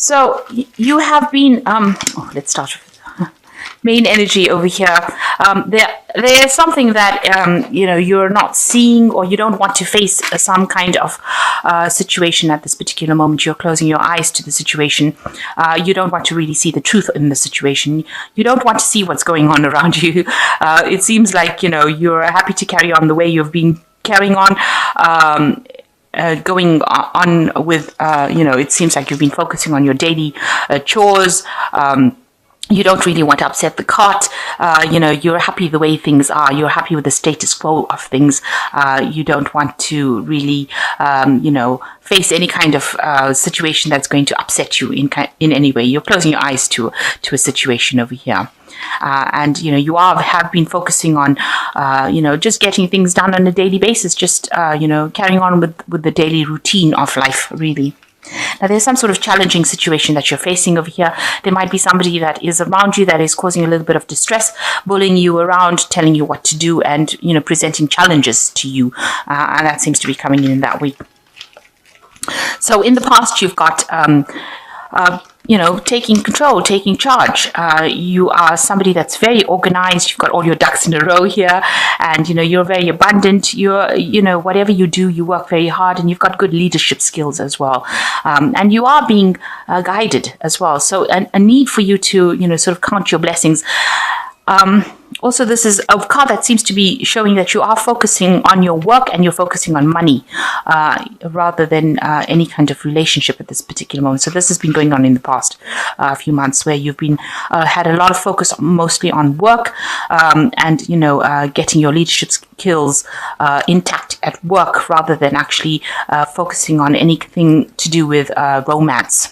So you have been, let's start with main energy over here. There is something that, you're not seeing, or you don't want to face some kind of situation at this particular moment. You're closing your eyes to the situation. You don't want to really see the truth in the situation. You don't want to see what's going on around you. It seems like, you're happy to carry on the way you've been carrying on. Going on with, it seems like you've been focusing on your daily chores. You don't really want to upset the cart. You're happy the way things are. You're happy with the status quo of things. You don't want to really, face any kind of situation that's going to upset you in any way. You're closing your eyes to a situation over here. And you have been focusing on just getting things done on a daily basis, just carrying on with the daily routine of life, really. Now, there's some sort of challenging situation that you're facing over here. There might be somebody that is around you that is causing a little bit of distress, bullying you around, telling you what to do, and presenting challenges to you, and that seems to be coming in that week. So in the past, you've got taking control, taking charge. You are somebody that's very organized. You've got all your ducks in a row here, and you're very abundant. You're whatever you do, you work very hard, and you've got good leadership skills as well. And you are being guided as well. So a need for you to sort of count your blessings. Also, this is a card that seems to be showing that you are focusing on your work and you're focusing on money rather than any kind of relationship at this particular moment. So this has been going on in the past few months, where you've been had a lot of focus mostly on work and getting your leadership skills intact at work, rather than actually focusing on anything to do with romance.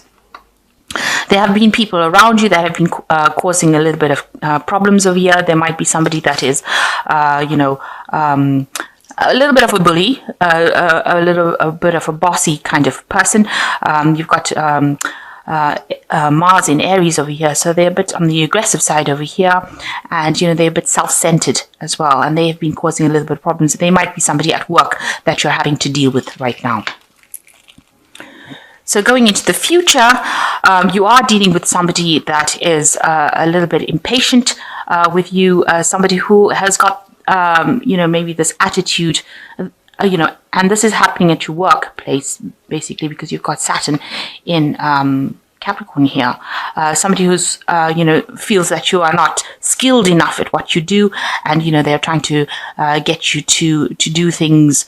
There have been people around you that have been causing a little bit of problems over here. There might be somebody that is, a little bit of a bully, a bit of a bossy kind of person. You've got Mars in Aries over here, so they're a bit on the aggressive side over here, and they're a bit self-centered as well, and they have been causing a little bit of problems. They might be somebody at work that you're having to deal with right now. So going into the future, you are dealing with somebody that is a little bit impatient with you, somebody who has got, maybe this attitude, and this is happening at your workplace, basically, because you've got Saturn in Capricorn here. Somebody who's, feels that you are not skilled enough at what you do, and, they're trying to get you to do things.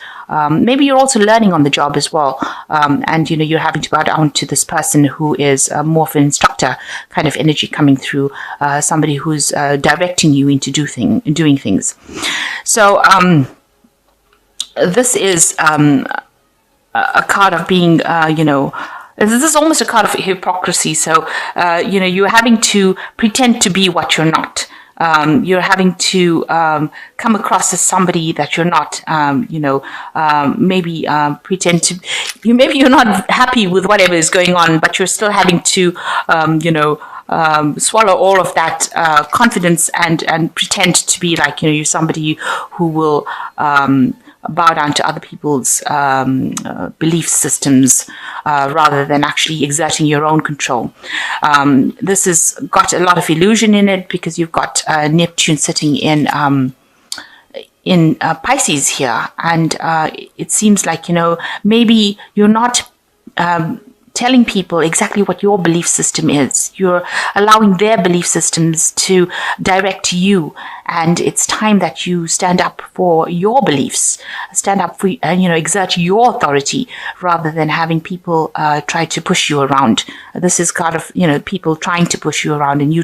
Maybe you're also learning on the job as well, and, you're having to bow down to this person who is more of an instructor kind of energy coming through, somebody who's directing you into doing things. So this is a card of being, this is almost a card of hypocrisy. So, you're having to pretend to be what you're not. You're having to come across as somebody that you're not. Maybe pretend to. Maybe you're not happy with whatever is going on, but you're still having to, swallow all of that confidence and pretend to be like you're somebody who will bow down to other people's belief systems rather than actually exerting your own control. This has got a lot of illusion in it, because you've got Neptune sitting in Pisces here, and it seems like maybe you're not telling people exactly what your belief system is. You're allowing their belief systems to direct you, and it's time that you stand up for your beliefs, stand up for, exert your authority, rather than having people try to push you around. This is kind of, people trying to push you around, and you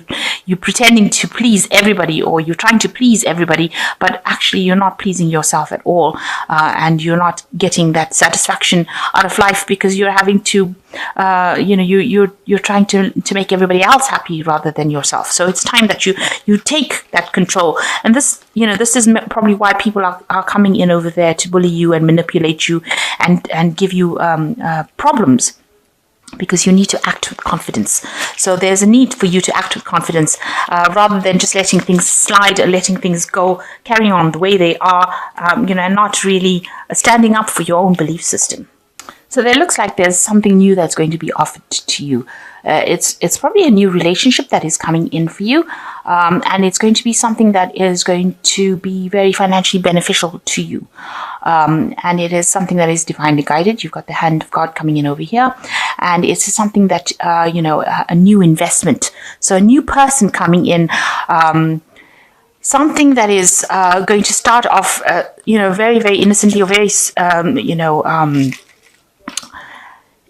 pretending to please everybody, or you're trying to please everybody, but actually you're not pleasing yourself at all, and you're not getting that satisfaction out of life, because you're having to you're trying to make everybody else happy rather than yourself. So it's time that you take that control. And this is probably why people are coming in over there to bully you and manipulate you and give you problems, because you need to act with confidence. So there's a need for you to act with confidence rather than just letting things slide or letting things go, carrying on the way they are, and not really standing up for your own belief system. So there looks like there's something new that's going to be offered to you. It's probably a new relationship that is coming in for you, and it's going to be something that is going to be very financially beneficial to you. And it is something that is divinely guided. You've got the hand of God coming in over here, and it's something that a new investment. So a new person coming in. Something that is going to start off, very, very innocently, or very,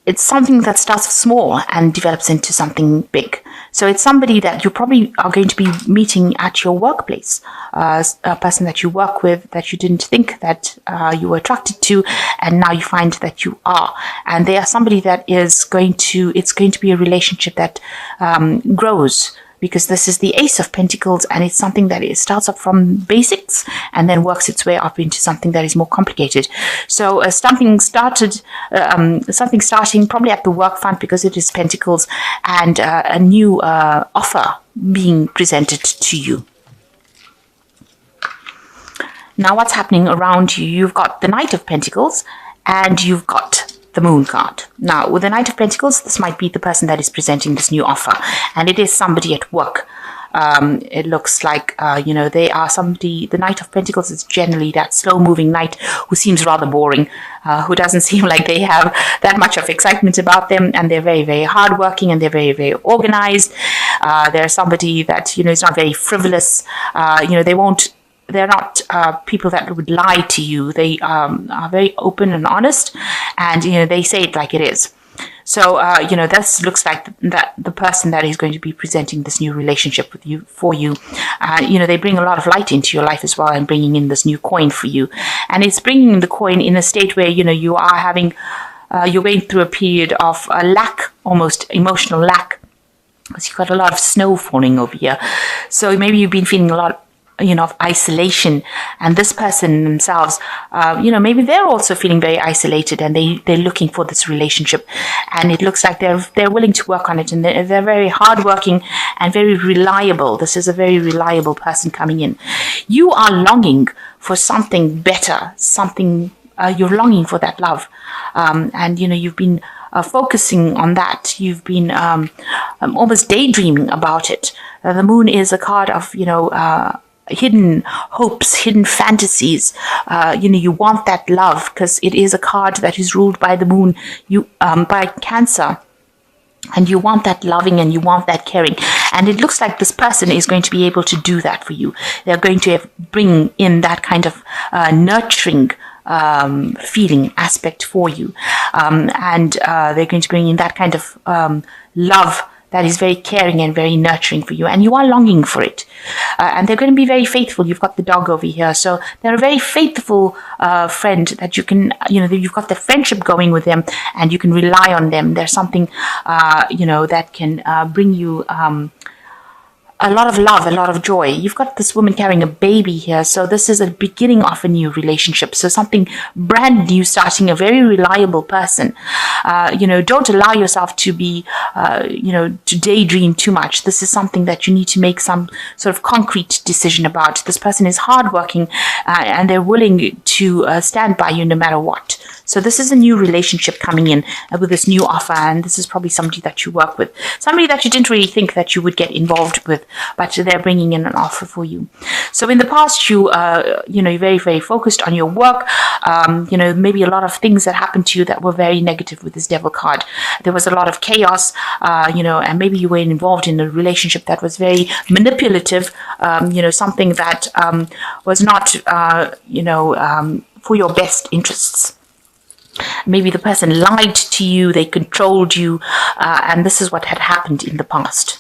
it's something that starts small and develops into something big. So it's somebody that you probably are going to be meeting at your workplace, a person that you work with that you didn't think that you were attracted to, and now you find that you are. And they are somebody that it's going to be a relationship that grows, because this is the Ace of Pentacles, and it's something that it starts up from basics and then works its way up into something that is more complicated. So something starting probably at the work front, because it is Pentacles, and a new offer being presented to you. Now what's happening around you? You've got the Knight of Pentacles, and you've got the Moon card. Now, with the Knight of Pentacles, this might be the person that is presenting this new offer, and it is somebody at work. It looks like, they are somebody. The Knight of Pentacles is generally that slow-moving knight who seems rather boring, who doesn't seem like they have that much of excitement about them, and they're very, very hardworking, and they're very, very organized. They're somebody that, is not very frivolous. They're not people that would lie to you. They are very open and honest, and they say it like it is. So this looks like that the person that is going to be presenting this new relationship with you for you. They bring a lot of light into your life as well, and bringing in this new coin for you. And it's bringing the coin in a state where you are having you're going through a period of lack, almost emotional lack, because you've got a lot of snow falling over here. So maybe you've been feeling a lot of isolation, and this person themselves, maybe they're also feeling very isolated, and they're looking for this relationship, and it looks like they're willing to work on it, and they're very hardworking and very reliable. This is a very reliable person coming in. You are longing for something better, something you're longing for that love, and you've been focusing on that. You've been almost daydreaming about it. The Moon is a card of hidden hopes, hidden fantasies. You want that love, because it is a card that is ruled by the Moon, by Cancer, and you want that loving, and you want that caring, and it looks like this person is going to be able to do that for you. They're going to bring in that kind of nurturing feeling aspect for you, and they're going to bring in that kind of love that is very caring and very nurturing for you, and you are longing for it. And they're going to be very faithful. You've got the dog over here, so they're a very faithful friend that you can, you've got the friendship going with them, and you can rely on them. There's something, that can bring you a lot of love, a lot of joy. You've got this woman carrying a baby here, so this is a beginning of a new relationship. So something brand new, starting, a very reliable person. Don't allow yourself to be, to daydream too much. This is something that you need to make some sort of concrete decision about. This person is hardworking, and they're willing to stand by you no matter what. So this is a new relationship coming in with this new offer, and this is probably somebody that you work with, somebody that you didn't really think that you would get involved with, but they're bringing in an offer for you. So in the past, you're very, very focused on your work. Maybe a lot of things that happened to you that were very negative with this Devil card. There was a lot of chaos, and maybe you were involved in a relationship that was very manipulative, something that was not, for your best interests. Maybe the person lied to you, they controlled you, and this is what had happened in the past.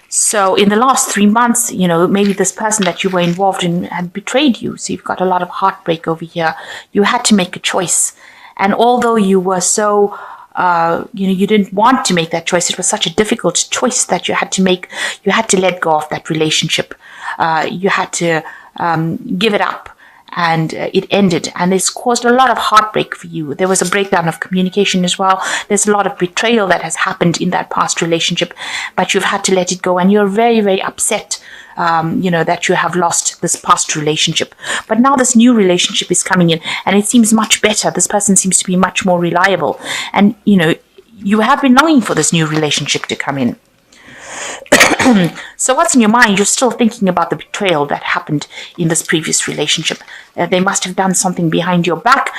So in the last 3 months, maybe this person that you were involved in had betrayed you. So you've got a lot of heartbreak over here. You had to make a choice. And although you were so, you didn't want to make that choice, it was such a difficult choice that you had to make. You had to let go of that relationship. You had to give it up. And it ended, and it's caused a lot of heartbreak for you. There was a breakdown of communication as well. There's a lot of betrayal that has happened in that past relationship, but you've had to let it go, and you're very, very upset that you have lost this past relationship. But now this new relationship is coming in, and it seems much better. This person seems to be much more reliable. And, you have been longing for this new relationship to come in. So what's in your mind? You're still thinking about the betrayal that happened in this previous relationship. They must have done something behind your back.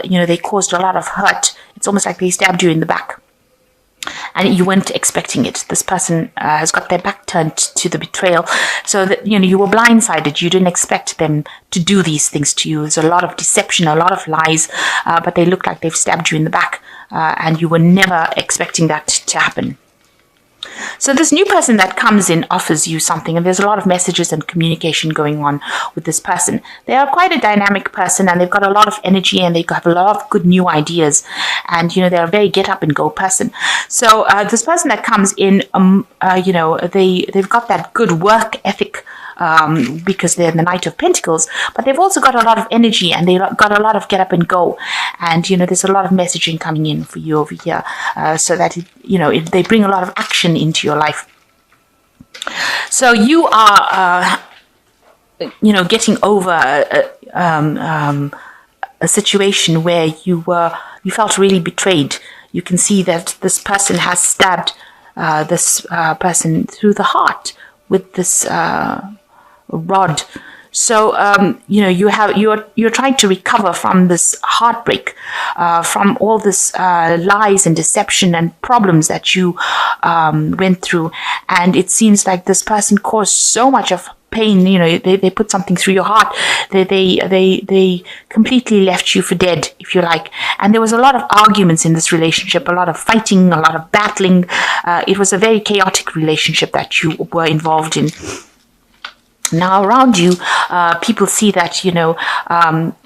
They caused a lot of hurt. It's almost like they stabbed you in the back. And you weren't expecting it. This person has got their back turned to the betrayal. So that, you were blindsided. You didn't expect them to do these things to you. There's a lot of deception, a lot of lies, but they look like they've stabbed you in the back. And you were never expecting that to happen. So this new person that comes in offers you something, and there's a lot of messages and communication going on with this person. They are quite a dynamic person, and they've got a lot of energy, and they have a lot of good new ideas, and they're a very get up and go person. So this person that comes in, they've got that good work ethic. Because they're the Knight of Pentacles, but they've also got a lot of energy, and they've got a lot of get up and go, and there's a lot of messaging coming in for you over here, so that they bring a lot of action into your life. So you are getting over a situation where you felt really betrayed. You can see that this person has stabbed this person through the heart with this rod. So you're trying to recover from this heartbreak, from all this lies and deception and problems that you went through, and it seems like this person caused so much of pain. They put something through your heart. They completely left you for dead, if you like. And there was a lot of arguments in this relationship, a lot of fighting, a lot of battling. It was a very chaotic relationship that you were involved in. Now around you, people see that,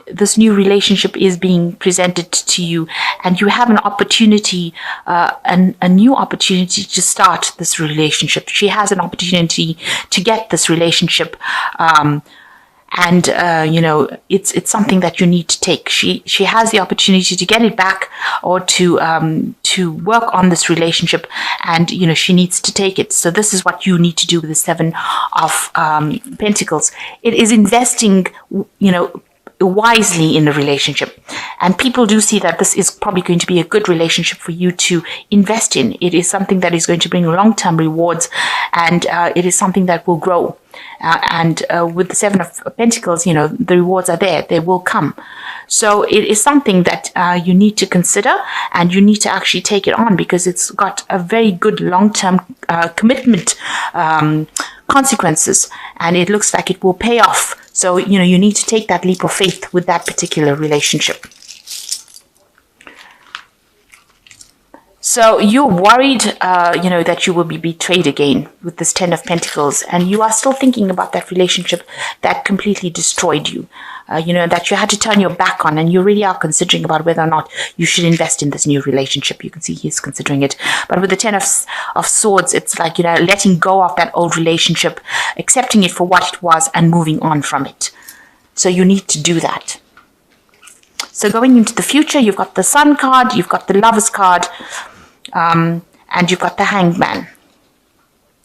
this new relationship is being presented to you, and you have an opportunity, a new opportunity to start this relationship. She has an opportunity to get this relationship, and it's something that you need to take. She has the opportunity to get it back, or to work on this relationship, and she needs to take it. So this is what you need to do with the Seven of Pentacles. It is investing wisely in the relationship, and people do see that this is probably going to be a good relationship for you to invest in. It is something that is going to bring long-term rewards, and it is something that will grow. And with the Seven of Pentacles, the rewards are there. They will come. So it is something that you need to consider, and you need to actually take it on, because it's got a very good long-term commitment consequences, and it looks like it will pay off. So, you need to take that leap of faith with that particular relationship. So you're worried, that you will be betrayed again with this Ten of Pentacles, and you are still thinking about that relationship that completely destroyed you, that you had to turn your back on, and you really are considering about whether or not you should invest in this new relationship. You can see he's considering it. But with the Ten of Swords, it's like, letting go of that old relationship, accepting it for what it was, and moving on from it. So you need to do that. So going into the future, you've got the Sun card, you've got the Lovers card, and you've got the Hanged Man.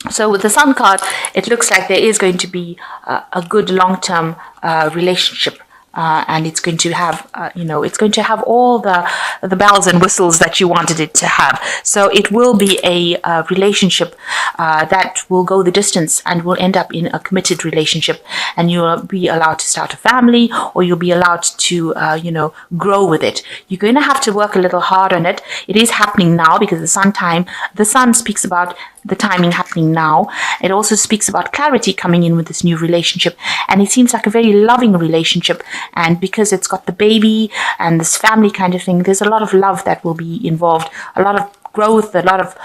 So with the Sun card, it looks like there is going to be a good long-term relationship, and it's going to have, it's going to have all the bells and whistles that you wanted it to have. So it will be a relationship that will go the distance and will end up in a committed relationship, and you'll be allowed to start a family, or you'll be allowed to, grow with it. You're going to have to work a little hard on it. It is happening now, because the Sun speaks about the timing happening now. It also speaks about clarity coming in with this new relationship, and it seems like a very loving relationship. And because it's got the baby and this family kind of thing, there's a lot of love that will be involved, a lot of growth, a lot of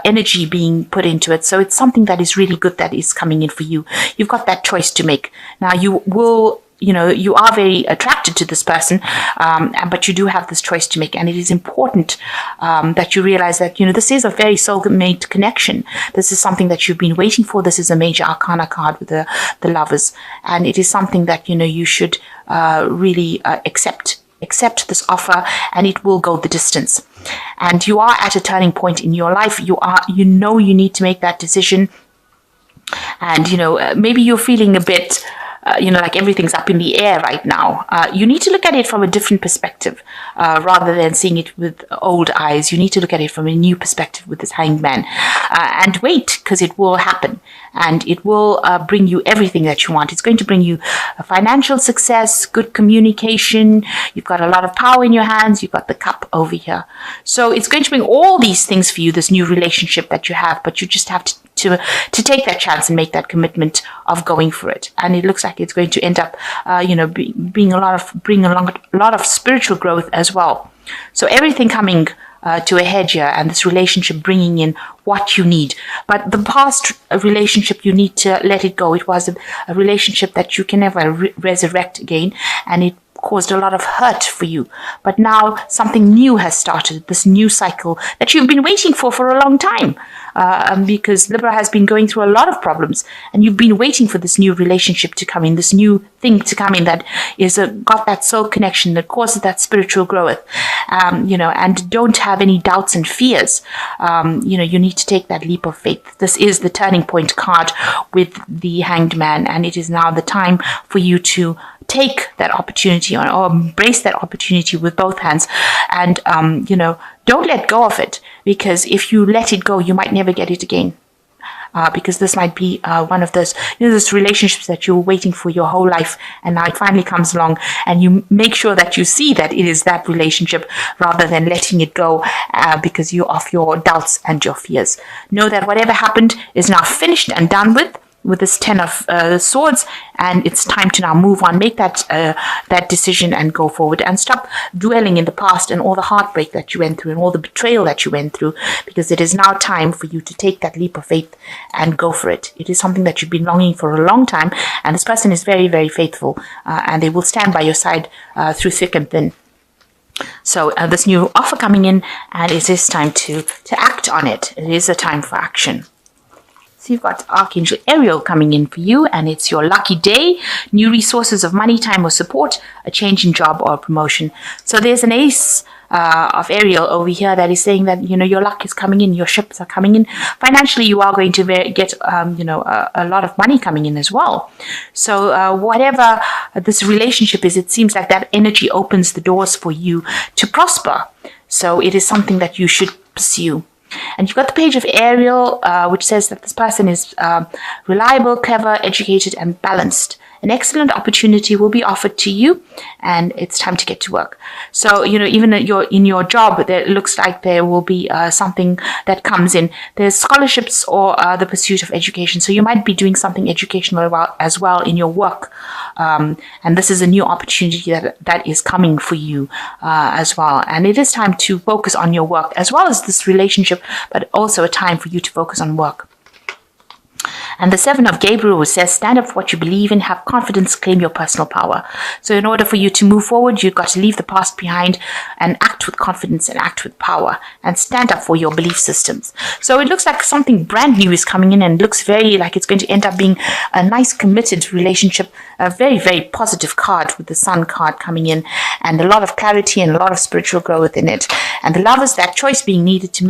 energy being put into it. So it's something that is really good that is coming in for you. You've got that choice to make. Now you will, you are very attracted to this person, but you do have this choice to make, and it is important that you realize that, this is a very soulmate connection. This is something that you've been waiting for. This is a major arcana card with the Lovers, and it is something that, you should really accept this offer, and it will go the distance. And you are at a turning point in your life. You need to make that decision. And, maybe you're feeling a bit, like everything's up in the air right now. You need to look at it from a different perspective rather than seeing it with old eyes. You need to look at it from a new perspective with this Hanged Man, and wait, because it will happen. And it will bring you everything that you want. It's going to bring you financial success, good communication. You've got a lot of power in your hands. You've got the cup over here. So it's going to bring all these things for you, this new relationship that you have. But you just have to take that chance and make that commitment of going for it. And it looks like it's going to end up, bring along a lot of spiritual growth as well. So everything coming to a head here, and this relationship bringing in what you need. But the past relationship, you need to let it go. It was a relationship that you can never resurrect again, and it caused a lot of hurt for you. But now something new has started, this new cycle that you've been waiting for a long time. Because Libra has been going through a lot of problems, and you've been waiting for this new relationship to come in, this new thing to come in that is got that soul connection that causes that spiritual growth, and don't have any doubts and fears. You need to take that leap of faith. This is the turning point card with the Hanged Man, and it is now the time for you to take that opportunity or embrace that opportunity with both hands, and don't let go of it, because if you let it go, you might never get it again. Because this might be one of those, those relationships that you're waiting for your whole life, and now it finally comes along, and you make sure that you see that it is that relationship rather than letting it go because you're off your doubts and your fears. Know that whatever happened is now finished and done with this 10 of Swords, and it's time to now move on, make that decision and go forward, and stop dwelling in the past and all the heartbreak that you went through and all the betrayal that you went through, because it is now time for you to take that leap of faith and go for it. It is something that you've been longing for a long time, and this person is very, very faithful, and they will stand by your side through thick and thin. So this new offer coming in, and it is time to act on it. It is a time for action. So you've got Archangel Ariel coming in for you, and it's your lucky day, new resources of money, time, or support, a change in job or a promotion. So there's an ace of Ariel over here that is saying that, your luck is coming in, your ships are coming in. Financially, you are going to get, a lot of money coming in as well. So whatever this relationship is, it seems like that energy opens the doors for you to prosper. So it is something that you should pursue. And you've got the Page of Ariel, which says that this person is reliable, clever, educated, and balanced. An excellent opportunity will be offered to you, and it's time to get to work. So, even in your job, there looks like there will be something that comes in. There's scholarships or the pursuit of education. So you might be doing something educational as well in your work. And this is a new opportunity that is coming for you as well. And it is time to focus on your work as well as this relationship, but also a time for you to focus on work. And the 7 of Gabriel says, stand up for what you believe in, have confidence, claim your personal power. So in order for you to move forward, you've got to leave the past behind and act with confidence and act with power and stand up for your belief systems. So it looks like something brand new is coming in, and looks very like it's going to end up being a nice committed relationship, a very, very positive card with the Sun card coming in, and a lot of clarity and a lot of spiritual growth in it. And the Lovers, that choice being needed to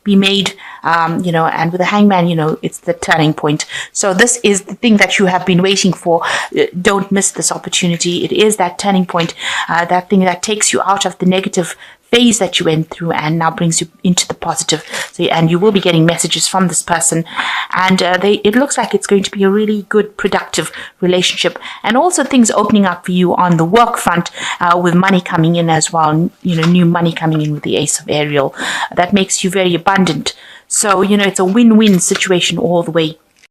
be made, and with the Hangman, it's the turning point. So this is the thing that you have been waiting for. Don't miss this opportunity. It is that turning point, that thing that takes you out of the negative phase that you went through and now brings you into the positive. So, and you will be getting messages from this person, and it looks like it's going to be a really good, productive relationship, and also things opening up for you on the work front with money coming in as well. New money coming in with the Ace of Ariel that makes you very abundant. So it's a win-win situation all the way.